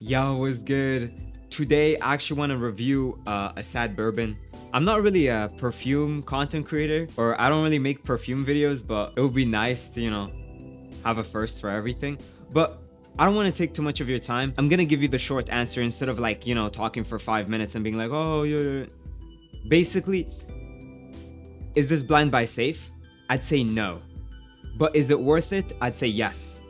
Yo, what's good? Today, I actually want to review Asad Bourbon. I'm not really a perfume content creator, or I don't really make perfume videos, but it would be nice to, have a first for everything. But I don't want to take too much of your time. I'm gonna give you the short answer instead of like, talking for 5 minutes and being like, oh, yeah. Basically, is this blind buy safe? I'd say no. But is it worth it? I'd say yes.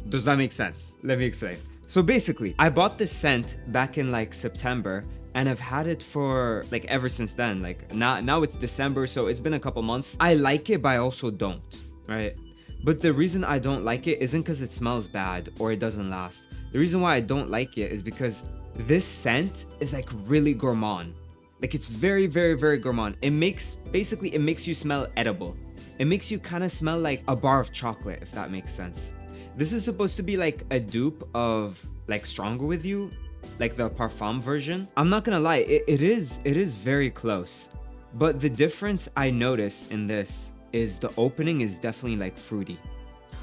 Does that make sense? Let me explain. So basically, I bought this scent back in like September and I've had it for like ever since then. Like now it's December, so it's been a couple months. I like it, but I also don't, right? But the reason I don't like it isn't because it smells bad or it doesn't last. The reason why I don't like it is because this scent is like really gourmand. Like it's very, very, very gourmand. It makes you smell edible. It makes you kind of smell like a bar of chocolate, if that makes sense. This is supposed to be like a dupe of like Stronger With You, like the perfume version. I'm not gonna lie, it is very close. But the difference I notice in this is the opening is definitely like fruity,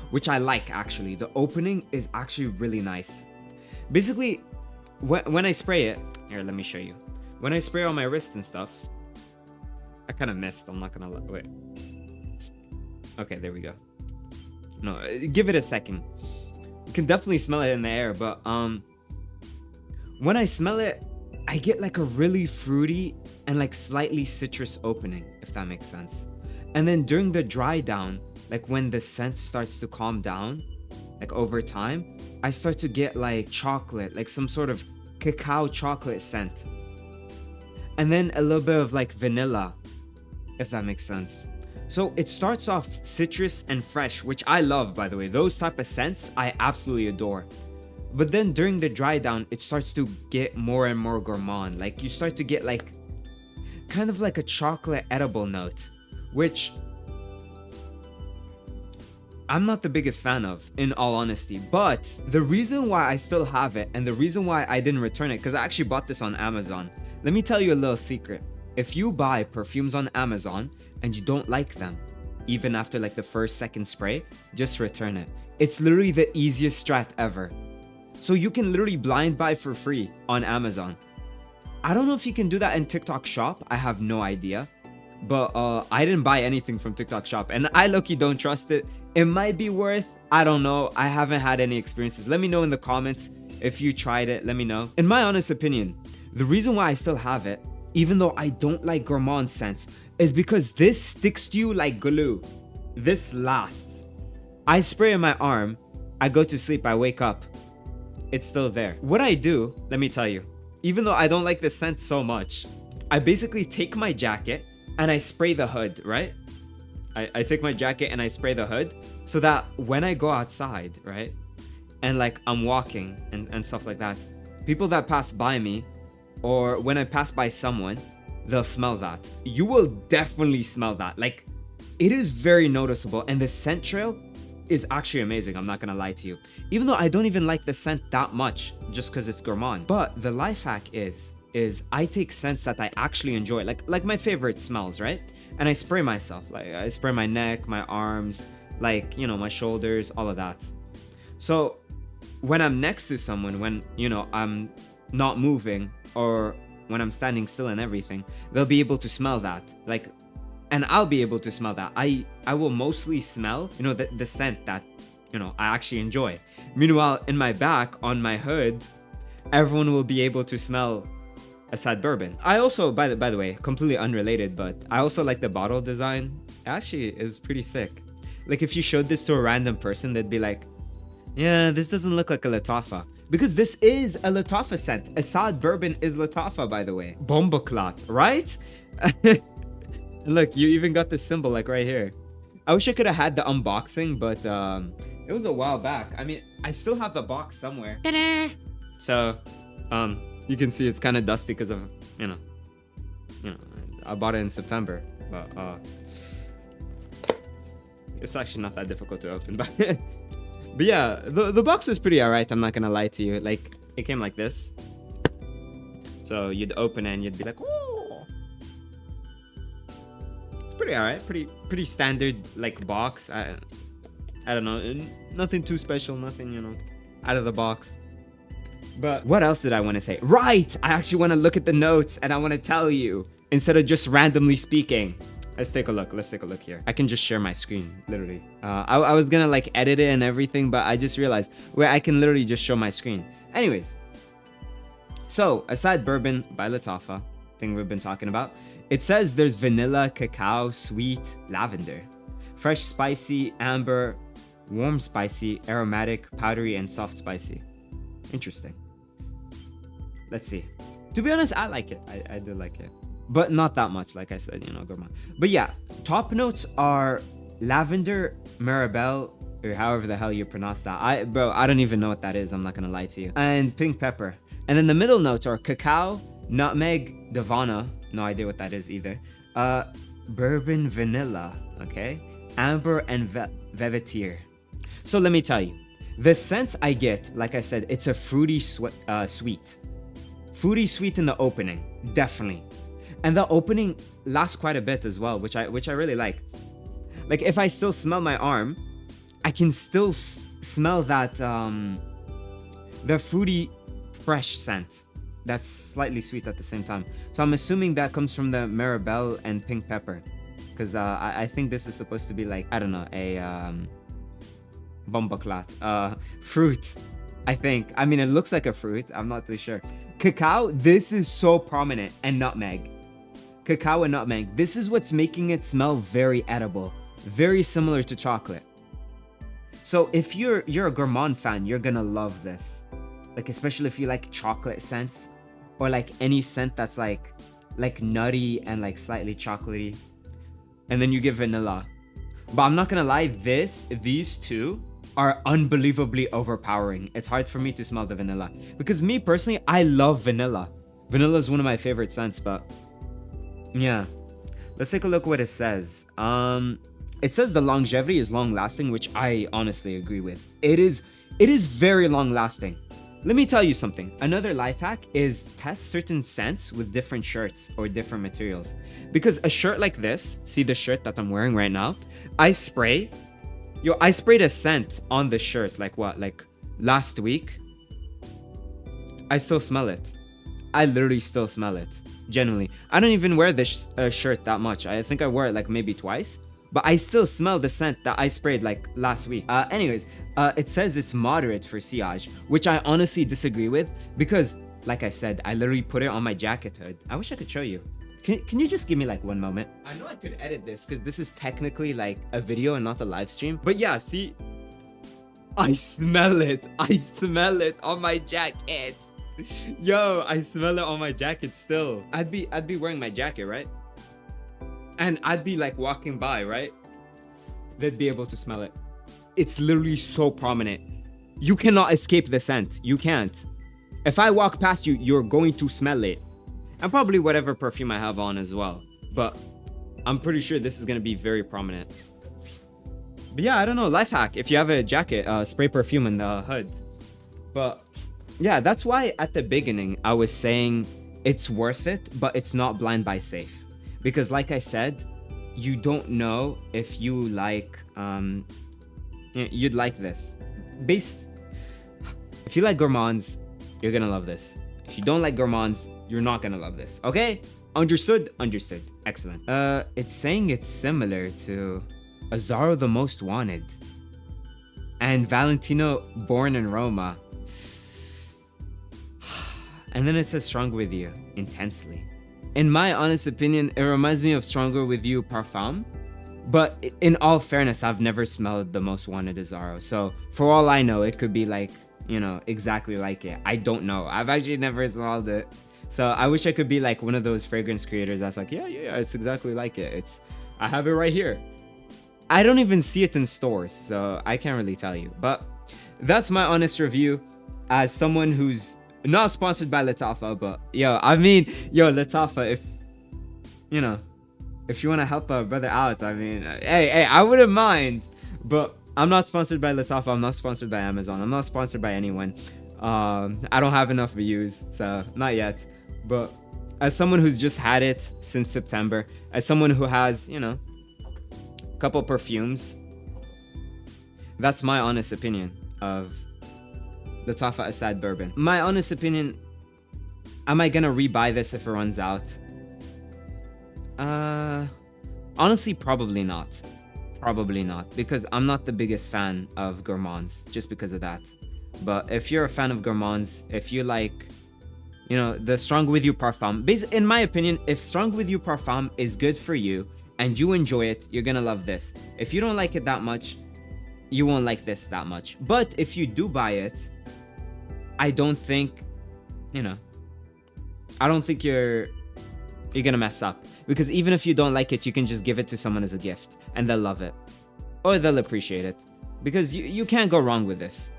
which I like actually. The opening is actually really nice. Basically, when I spray it, here, let me show you. When I spray on my wrist and stuff, I kind of missed, I'm not gonna lie, wait. Okay, there we go. No, give it a second. You can definitely smell it in the air, but when I smell it, I get like a really fruity and like slightly citrus opening, if that makes sense. And then during the dry down, like when the scent starts to calm down, like over time, I start to get like chocolate, like some sort of cacao chocolate scent. And then a little bit of like vanilla, if that makes sense. So it starts off citrus and fresh, which I love, by the way. Those type of scents I absolutely adore. But then during the dry down, it starts to get more and more gourmand. Like you start to get like kind of like a chocolate edible note, which I'm not the biggest fan of, in all honesty. But the reason why I still have it and the reason why I didn't return it, because I actually bought this on Amazon. Let me tell you a little secret. If you buy perfumes on Amazon and you don't like them, even after like the first, second spray, just return it. It's literally the easiest strat ever. So you can literally blind buy for free on Amazon. I don't know if you can do that in TikTok Shop. I have no idea. But I didn't buy anything from TikTok Shop and I low-key don't trust it. It might be worth, I don't know. I haven't had any experiences. Let me know in the comments if you tried it. Let me know. In my honest opinion, the reason why I still have it, even though I don't like gourmand scents, is because this sticks to you like glue. This lasts. I spray on my arm, I go to sleep, I wake up, it's still there. What I do, let me tell you, even though I don't like the scent so much, I basically take my jacket and I spray the hood, right? I take my jacket and I spray the hood so that when I go outside, right? And like I'm walking and stuff like that, people that pass by me, or when I pass by someone, they'll smell that. You will definitely smell that. Like, it is very noticeable, and the scent trail is actually amazing. I'm not gonna lie to you. Even though I don't even like the scent that much, just because it's gourmand. But the life hack is I take scents that I actually enjoy, like my favorite smells, right? And I spray myself. Like I spray my neck, my arms, like my shoulders, all of that. So when I'm next to someone, when I'm not moving, or when I'm standing still and everything, they'll be able to smell that. Like, and I'll be able to smell that. I will mostly smell, the scent that, I actually enjoy. Meanwhile, in my back, on my hood, everyone will be able to smell Asad Bourbon. I also, by the way, completely unrelated, but I also like the bottle design. It actually is pretty sick. Like if you showed this to a random person, they'd be like, yeah, this doesn't look like a Lattafa. Because this is a Lattafa scent. Asad Bourbon is Lattafa, by the way. Bombaclat, right? Look, you even got the symbol like right here. I wish I could have had the unboxing, but it was a while back. I mean, I still have the box somewhere. Ta-da! So, you can see it's kind of dusty because of, I bought it in September, but it's actually not that difficult to open, but but yeah, the box was pretty alright, I'm not gonna lie to you. Like, it came like this. So you'd open it and you'd be like, oh. It's pretty alright, pretty standard like box. I don't know, nothing too special, nothing, out of the box. But what else did I want to say? Right! I actually want to look at the notes and I want to tell you instead of just randomly speaking. Let's take a look. Let's take a look here. I can just share my screen, literally. I was gonna like edit it and everything, but I just realized where I can literally just show my screen. Anyways, so Asad Bourbon by Lattafa, thing we've been talking about. It says there's vanilla, cacao, sweet, lavender, fresh spicy, amber, warm spicy, aromatic, powdery, and soft spicy. Interesting. Let's see. To be honest, I like it. I do like it. But not that much, like I said, you know, gourmand. But yeah, top notes are lavender, marabelle, or however the hell you pronounce that. I don't even know what that is. I'm not gonna lie to you. And pink pepper. And then the middle notes are cacao, nutmeg, davana. No idea what that is either. Bourbon vanilla, okay? Amber and velvetier. So let me tell you, the scents I get, like I said, it's a fruity sweet. Fruity sweet in the opening, definitely. And the opening lasts quite a bit as well, which I really like. Like if I still smell my arm, I can still smell that the fruity fresh scent that's slightly sweet at the same time. So I'm assuming that comes from the marabelle and pink pepper, because I think this is supposed to be like, I don't know, a bombaclat fruit, I think. I mean, it looks like a fruit. I'm not too sure. Cacao, this is so prominent, and nutmeg. Cacao and nutmeg. This is what's making it smell very edible, very similar to chocolate. So if you're a gourmand fan, you're gonna love this. Like especially if you like chocolate scents, or like any scent that's like nutty and like slightly chocolatey. And then you get vanilla. But I'm not gonna lie, these two are unbelievably overpowering. It's hard for me to smell the vanilla, because me personally, I love vanilla. Vanilla is one of my favorite scents, but yeah. Let's take a look what it says. It says the longevity is long lasting, which I honestly agree with. It is very long lasting. Let me tell you something. Another life hack is test certain scents with different shirts or different materials. Because a shirt like this, see the shirt that I'm wearing right now, I sprayed a scent on the shirt like last week. I still smell it. I literally still smell it. Genuinely. I don't even wear this shirt that much. I think I wore it like maybe twice. But I still smell the scent that I sprayed like last week. Anyways, it says it's moderate for sillage, which I honestly disagree with, because like I said, I literally put it on my jacket hood. I wish I could show you. Can you just give me like one moment? I know I could edit this because this is technically like a video and not a live stream. But yeah, see, I smell it. I smell it on my jacket. Yo, I smell it on my jacket still. I'd be wearing my jacket, right? And I'd be like walking by, right? They'd be able to smell it. It's literally so prominent. You cannot escape the scent. You can't. If I walk past you, you're going to smell it. And probably whatever perfume I have on as well. But I'm pretty sure this is going to be very prominent. But yeah, I don't know. Life hack. If you have a jacket, spray perfume in the hood. But yeah, that's why at the beginning I was saying it's worth it, but it's not blind buy safe. Because like I said, you don't know if you like, you'd like this. If you like gourmands, you're gonna love this. If you don't like gourmands, you're not gonna love this. Okay? Understood? Understood. Excellent. It's saying it's similar to Azzaro the Most Wanted and Valentino Born in Roma. And then it says Stronger With You, intensely. In my honest opinion, it reminds me of Stronger With You Parfum. But in all fairness, I've never smelled the Most Wanted Azzaro. So for all I know, it could be like, you know, exactly like it. I don't know. I've actually never smelled it. So I wish I could be like one of those fragrance creators that's like, yeah, it's exactly like it. I have it right here. I don't even see it in stores, so I can't really tell you. But that's my honest review as someone who's not sponsored by Lattafa, but Lattafa, if you want to help a brother out, I mean, hey, I wouldn't mind. But I'm not sponsored by Lattafa. I'm not sponsored by Amazon. I'm not sponsored by anyone. I don't have enough views, so not yet. But as someone who's just had it since September, as someone who has, a couple perfumes, that's my honest opinion of Lattafa Asad Bourbon. My honest opinion, am I gonna rebuy this if it runs out? Honestly, probably not. Probably not, because I'm not the biggest fan of gourmands, just because of that. But if you're a fan of gourmands, if you like, you know, the Strong With You perfume, in my opinion, if Strong With You perfume is good for you and you enjoy it, you're gonna love this. If you don't like it that much, you won't like this that much. But if you do buy it, I don't think, you know, I don't think you're gonna mess up, because even if you don't like it, you can just give it to someone as a gift and they'll love it, or they'll appreciate it, because you can't go wrong with this.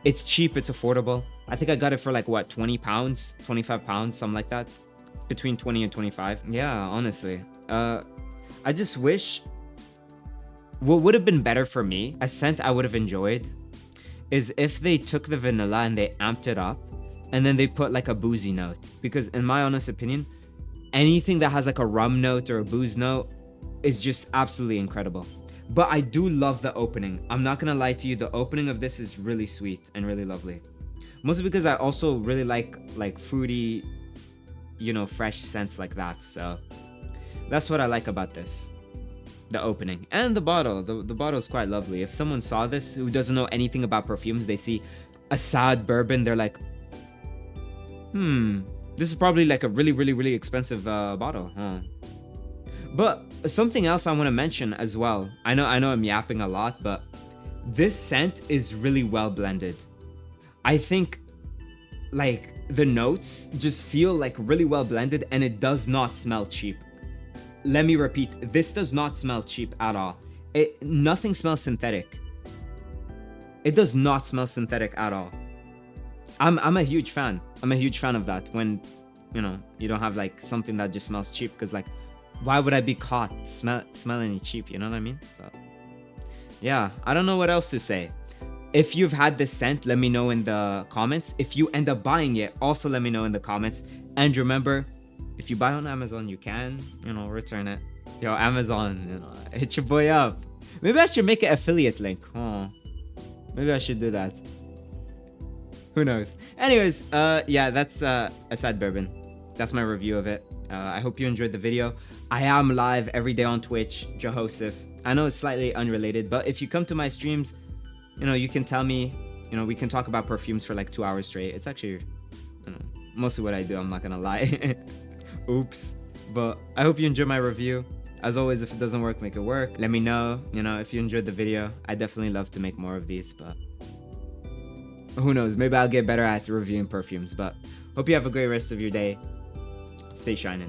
It's cheap, it's affordable. I think I got it for like what, 20 pounds, 25 pounds, something like that, between 20 and 25. Yeah, honestly, I just wish what would have been better for me, a scent I would have enjoyed, is if they took the vanilla and they amped it up and then they put like a boozy note, because in my honest opinion, anything that has like a rum note or a booze note is just absolutely incredible. But I do love the opening. I'm not gonna lie to you, the opening of this is really sweet and really lovely. Mostly because I also really like fruity, you know, fresh scents like that. So that's what I like about this. The opening and the bottle. The bottle is quite lovely. If someone saw this who doesn't know anything about perfumes, they see Asad Bourbon, they're like, this is probably like a really expensive bottle, huh? But something else I want to mention as well. I know I'm yapping a lot, but this scent is really well blended. I think like the notes just feel like really well blended, and it does not smell cheap. Let me repeat, this does not smell cheap at all. Nothing smells synthetic. It does not smell synthetic at all. I'm a huge fan. I'm a huge fan of that, when, you know, you don't have like something that just smells cheap, because like, why would I be caught smelling cheap? You know what I mean? But yeah, I don't know what else to say. If you've had this scent, let me know in the comments. If you end up buying it, also let me know in the comments. And remember, if you buy on Amazon, you can, you know, return it. Yo, Amazon, you know, hit your boy up. Maybe I should make an affiliate link. Oh, maybe I should do that. Who knows? Anyways, yeah, that's Asad Bourbon. That's my review of it. I hope you enjoyed the video. I am live every day on Twitch, Joseph. I know it's slightly unrelated, but if you come to my streams, you know, you can tell me, you know, we can talk about perfumes for like 2 hours straight. It's actually, you know, mostly what I do, I'm not gonna lie. Oops. But I hope you enjoyed my review. As always, if it doesn't work, make it work. Let me know, you know, if you enjoyed the video. I definitely love to make more of these, but who knows, maybe I'll get better at reviewing perfumes. But hope you have a great rest of your day. Stay shining.